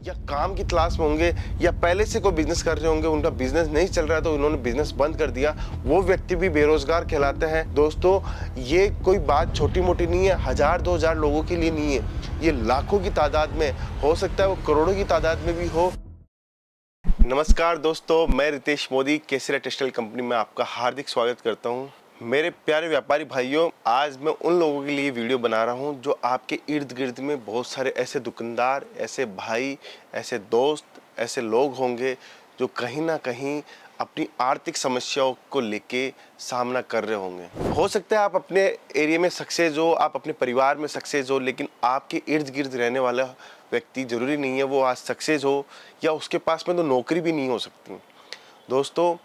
या काम की तलाश में होंगे या पहले से कोई बिजनेस कर रहे होंगे, उनका बिजनेस नहीं चल रहा है तो उन्होंने बिजनेस बंद कर दिया, वो व्यक्ति भी बेरोजगार कहलाते हैं। दोस्तों, ये कोई बात छोटी मोटी नहीं है, 1000-2000 लोगों के लिए नहीं है, ये लाखों की तादाद में, हो सकता है वो करोड़ों की तादाद में भी हो। नमस्कार दोस्तों, मैं रितेश मोदी केसरिया टेक्सटाइल कंपनी में आपका हार्दिक स्वागत करता हूं। मेरे प्यारे व्यापारी भाइयों, आज मैं उन लोगों के लिए वीडियो बना रहा हूं जो आपके इर्द गिर्द में बहुत सारे ऐसे दुकानदार, ऐसे भाई, ऐसे दोस्त, ऐसे लोग होंगे जो कहीं ना कहीं अपनी आर्थिक समस्याओं को लेके सामना कर रहे होंगे। हो सकता है आप अपने एरिया में सक्सेस हो, आप अपने परिवार में सक्सेस हो, लेकिन आपके इर्द गिर्द रहने वाला व्यक्ति जरूरी नहीं है वो आज सक्सेस हो, या उसके पास में तो नौकरी भी नहीं हो सकती। दोस्तों,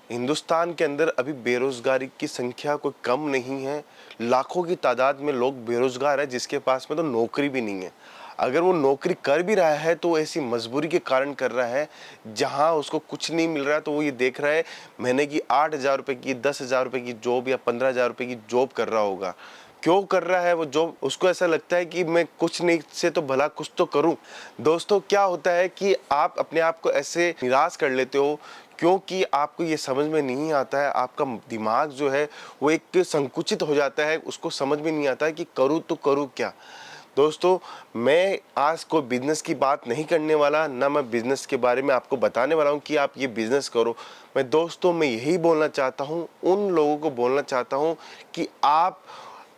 हिंदुस्तान के अंदर अभी बेरोजगारी की संख्या कोई कम नहीं है, लाखों की तादाद में लोग बेरोजगार है जिसके पास में तो नौकरी भी नहीं है। अगर वो नौकरी कर भी रहा है तो ऐसी मजबूरी के कारण कर रहा है, जहां उसको कुछ नहीं मिल रहा है तो वो ये देख रहा है महीने की 8,000 रुपए की, 10,000 रुपए की जॉब या 15,000 रुपए की जॉब कर रहा होगा। क्यों कर रहा है वो जॉब? उसको ऐसा लगता है कि मैं कुछ नहीं से तो भला कुछ तो करूं। दोस्तों, क्या होता है कि आप अपने आप को ऐसे निराश कर लेते हो क्योंकि आपको ये समझ में नहीं आता है, आपका दिमाग जो है वो एक संकुचित हो जाता है, उसको समझ में नहीं आता है कि करूं तो करूं क्या। दोस्तों, मैं आज कोई बिजनेस की बात नहीं करने वाला, ना मैं बिजनेस के बारे में आपको बताने वाला हूं कि आप ये बिजनेस करो। मैं यही बोलना चाहता हूं, उन लोगों को बोलना चाहता हूं कि आप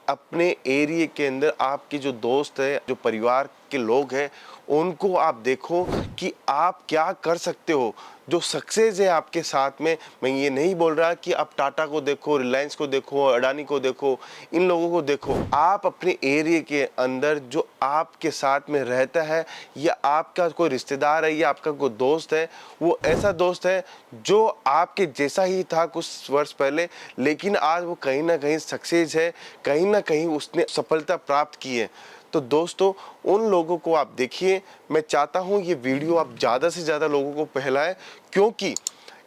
अपने एरिया के अंदर आपके जो दोस्त है, जो परिवार के लोग हैं, उनको आप देखो कि आप क्या कर सकते हो। जो सक्सेस है आपके साथ में, मैं ये नहीं बोल रहा कि आप टाटा को देखो, रिलायंस को देखो, अडानी को देखो, इन लोगों को देखो। आप अपने एरिया के अंदर जो आपके साथ में रहता है, या आपका कोई रिश्तेदार है, या आपका कोई दोस्त है, वो ऐसा दोस्त है जो आपके जैसा ही था कुछ वर्ष पहले, लेकिन आज वो कहीं ना कहीं सक्सेस है, कहीं ना कहीं उसने सफलता प्राप्त की है। तो दोस्तों, उन लोगों को आप देखिए। मैं चाहता हूं ये वीडियो आप ज़्यादा से ज़्यादा लोगों को फैलाएं, क्योंकि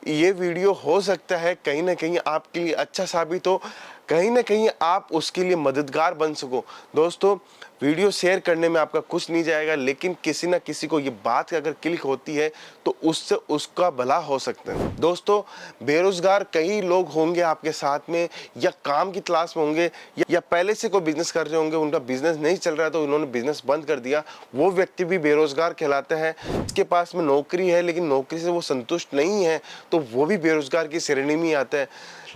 ये वीडियो हो सकता है कहीं ना कहीं आपके लिए अच्छा साबित हो, कहीं ना कहीं आप उसके लिए मददगार बन सको। दोस्तों, वीडियो शेयर करने में आपका कुछ नहीं जाएगा, लेकिन किसी ना किसी को ये बात अगर क्लिक होती है तो उससे उसका भला हो सकता है। दोस्तों, बेरोजगार कई लोग होंगे आपके साथ में, या काम की तलाश में होंगे, या पहले से कोई बिजनेस कर रहे होंगे, उनका बिजनेस नहीं चल रहा है तो उन्होंने बिजनेस बंद कर दिया, वो व्यक्ति भी बेरोजगार कहलाते हैं। इसके पास में नौकरी है लेकिन नौकरी से वो संतुष्ट नहीं है, तो वो भी बेरोजगार की श्रेणी में आता है।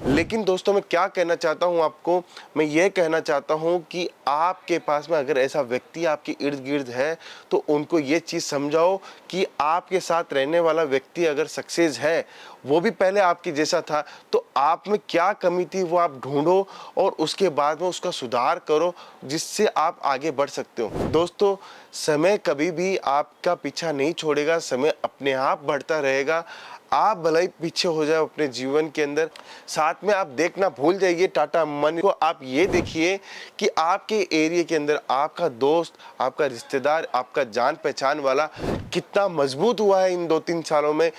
लेकिन दोस्तों, मैं क्या कहना चाहता हूं आपको, मैं ये कहना चाहता हूं कि आपके पास में अगर ऐसा व्यक्ति आपके इर्द गिर्द है तो उनको ये चीज़ समझाओ कि आपके साथ रहने वाला व्यक्ति अगर सक्सेस है, वो भी पहले आपके जैसा था, तो आप में क्या कमी थी वो आप ढूंढो और उसके बाद में उसका सुधार करो, जिससे आप आगे बढ़ सकते हो। दोस्तों, समय कभी भी आपका पीछा नहीं छोड़ेगा, समय अपने आप बढ़ता रहेगा। आप भले ही पीछे हो जाए अपने जीवन के अंदर, साथ में आप देखना भूल जाइए टाटा अंबानी को। आप ये देखिए कि आपके एरिया के अंदर आपका दोस्त, आपका रिश्तेदार, आपका जान पहचान वाला कितना मजबूत हुआ है इन 2-3 सालों में,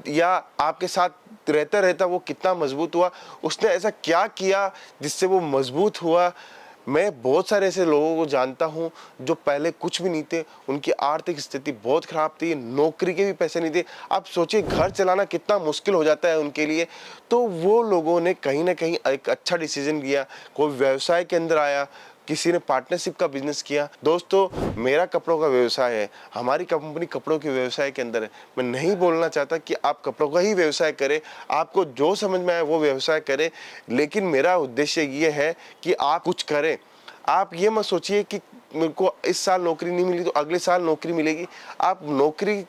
या आपके साथ रहता रहता वो कितना मजबूत हुआ, उसने ऐसा क्या किया जिससे वो मजबूत हुआ। मैं बहुत सारे ऐसे लोगों को जानता हूं जो पहले कुछ भी नहीं थे, उनकी आर्थिक स्थिति बहुत खराब थी, नौकरी के भी पैसे नहीं थे। आप सोचिए, घर चलाना कितना मुश्किल हो जाता है उनके लिए, तो वो लोगों ने कहीं ना कहीं एक अच्छा डिसीजन लिया, कोई व्यवसाय के अंदर आया, किसी ने पार्टनरशिप का बिजनेस किया। दोस्तों, मेरा कपड़ों का व्यवसाय है, हमारी कंपनी कपड़ों के व्यवसाय के अंदर है। मैं नहीं बोलना चाहता कि आप कपड़ों का ही व्यवसाय करें, आपको जो समझ में आए वो व्यवसाय करें, लेकिन मेरा उद्देश्य ये है कि आप कुछ करें। आप ये मत सोचिए कि मेरे को इस साल नौकरी नहीं मिली तो अगले साल नौकरी मिलेगी। आप नौकरी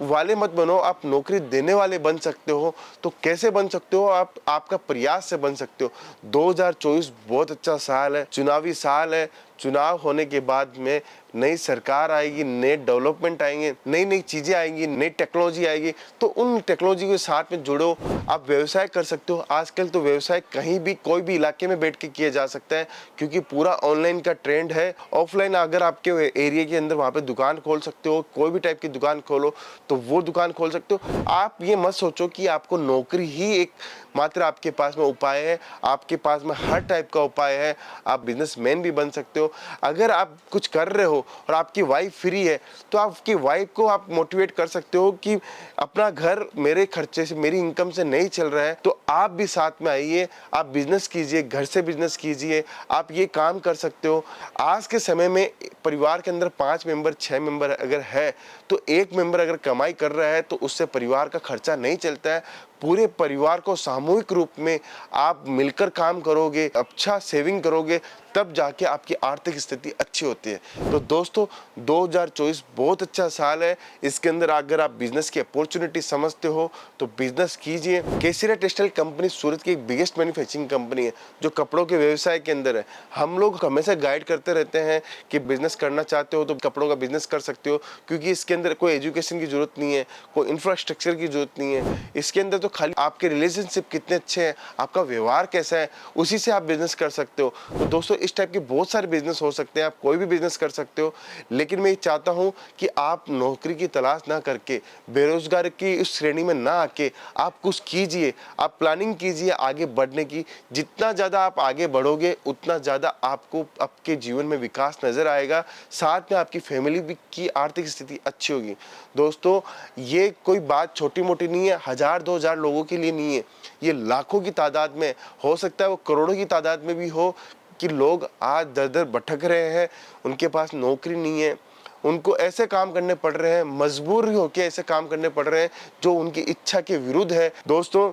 वाले मत बनो, आप नौकरी देने वाले बन सकते हो। तो कैसे बन सकते हो? आप आपका प्रयास से बन सकते हो। 2024 बहुत अच्छा साल है, चुनावी साल है। चुनाव होने के बाद में नई सरकार आएगी, नए डेवलपमेंट आएंगे, नई नई चीज़ें आएंगी, नई टेक्नोलॉजी आएगी, तो उन टेक्नोलॉजी के साथ में जुड़ो, आप व्यवसाय कर सकते हो। आजकल तो व्यवसाय कहीं भी कोई भी इलाके में बैठ के किया जा सकता है, क्योंकि पूरा ऑनलाइन का ट्रेंड है। ऑफलाइन अगर आपके एरिया के अंदर वहाँ पे दुकान खोल सकते हो, कोई भी टाइप की दुकान खोलो, तो वो दुकान खोल सकते हो। आप ये मत सोचो कि आपको नौकरी ही एक मात्र आपके पास में उपाय है, आपके पास में हर टाइप का उपाय है। आप बिजनेसमैन भी बन सकते हो। अगर आप कुछ कर रहे हो और आपकी वाइफ फ्री है तो आपकी वाइफ को आप मोटिवेट कर सकते हो कि अपना घर मेरे खर्चे से, मेरी इनकम से नहीं चल रहा है तो आप भी साथ में आइए, आप बिजनेस कीजिए, घर से बिजनेस कीजिए, आप ये काम कर सकते हो। आज के समय में परिवार के अंदर 5 मेंबर 6 मेंबर अगर है तो एक मेंबर अगर कमाई कर रहा है तो उससे परिवार का खर्चा नहीं चलता है। पूरे परिवार को सामूहिक रूप में आप मिलकर काम करोगे, अच्छा सेविंग करोगे, तब जाके आपकी आर्थिक स्थिति अच्छी होती है। तो दोस्तों 2024 बहुत अच्छा साल है। इसके अंदर अगर आप बिजनेस की अपॉर्चुनिटी समझते हो तो बिजनेस कीजिए। केसरिया टेक्सटाइल कंपनी सूरत की एक बिगेस्ट मैन्युफैक्चरिंग कंपनी है जो कपड़ों के व्यवसाय के अंदर है। हम लोग हमेशा गाइड करते रहते हैं कि बिजनेस करना चाहते हो तो कपड़ों का बिजनेस कर सकते हो, क्योंकि इसके अंदर कोई एजुकेशन की जरूरत नहीं है, कोई इंफ्रास्ट्रक्चर की जरूरत नहीं है। इसके अंदर तो खाली आपके रिलेशनशिप कितने अच्छे हैं, आपका व्यवहार कैसा है, उसी से आप बिजनेस कर सकते हो। तो दोस्तों इस टाइप के बहुत सारे बिजनेस हो सकते हैं, आप कोई भी बिजनेस कर सकते हो। लेकिन मैं ये चाहता हूं कि आप नौकरी की तलाश ना करके, बेरोजगार की इस श्रेणी में ना आके आप कुछ कीजिए, आप प्लानिंग कीजिए आगे बढ़ने की। जितना ज़्यादा आप आगे बढ़ोगे उतना ज़्यादा आपको आपके जीवन में विकास नजर आएगा, साथ में आपकी फैमिली भी की आर्थिक स्थिति अच्छी होगी। दोस्तों ये कोई बात छोटी मोटी नहीं है, 1000-2000 लोगों के लिए नहीं है, ये लाखों की तादाद में, हो सकता है वो करोड़ों की तादाद में भी हो कि लोग आज दर दर भटक रहे हैं, उनके पास नौकरी नहीं है, उनको ऐसे काम करने पड़ रहे हैं, मजबूर होकर ऐसे काम करने पड़ रहे हैं जो उनकी इच्छा के विरुद्ध है। दोस्तों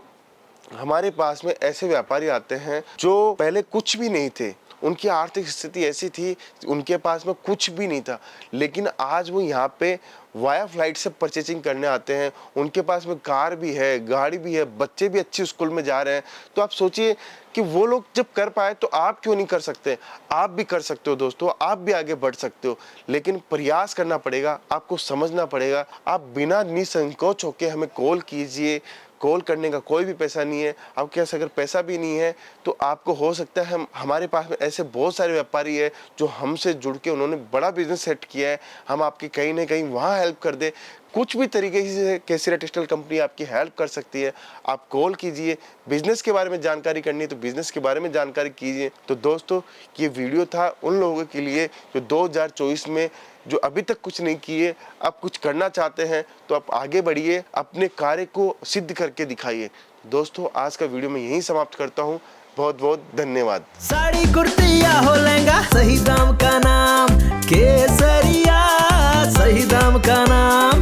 हमारे पास में ऐसे व्यापारी आते हैं जो पहले कुछ भी नहीं थे, उनकी आर्थिक स्थिति ऐसी थी, उनके पास में कुछ भी नहीं था, लेकिन आज वो यहाँ पे वाया फ्लाइट से परचेजिंग करने आते हैं। उनके पास में कार भी है, गाड़ी भी है, बच्चे भी अच्छी स्कूल में जा रहे हैं। तो आप सोचिए कि वो लोग जब कर पाए तो आप क्यों नहीं कर सकते? आप भी कर सकते हो दोस्तों, आप भी आगे बढ़ सकते हो, लेकिन प्रयास करना पड़ेगा, आपको समझना पड़ेगा। आप बिना निसंकोच होकर हमें कॉल कीजिए। कॉल करने का कोई भी पैसा नहीं है, आपके पास अगर पैसा भी नहीं है तो आपको हो सकता है हमारे पास में ऐसे बहुत सारे व्यापारी है जो हमसे जुड़ के उन्होंने बड़ा बिजनेस सेट किया है, हम आपकी कहीं ना कहीं वहाँ हेल्प कर दे। कुछ भी तरीके से केसरिया टेक्सटाइल कंपनी आपकी हेल्प कर सकती है। आप कॉल कीजिए, बिजनेस के बारे में जानकारी करनी है तो बिजनेस के बारे में जानकारी कीजिए। तो दोस्तों ये वीडियो था उन लोगों के लिए जो 2024 में जो अभी तक कुछ नहीं किए, अब कुछ करना चाहते हैं, तो आप आगे बढ़िए, अपने कार्य को सिद्ध करके दिखाइए। दोस्तों आज का वीडियो मैं यहीं समाप्त करता हूँ। बहुत बहुत धन्यवाद। साड़ी कुर्ती या हो लहंगा, सही दाम का नाम केसरिया, सही दाम का नाम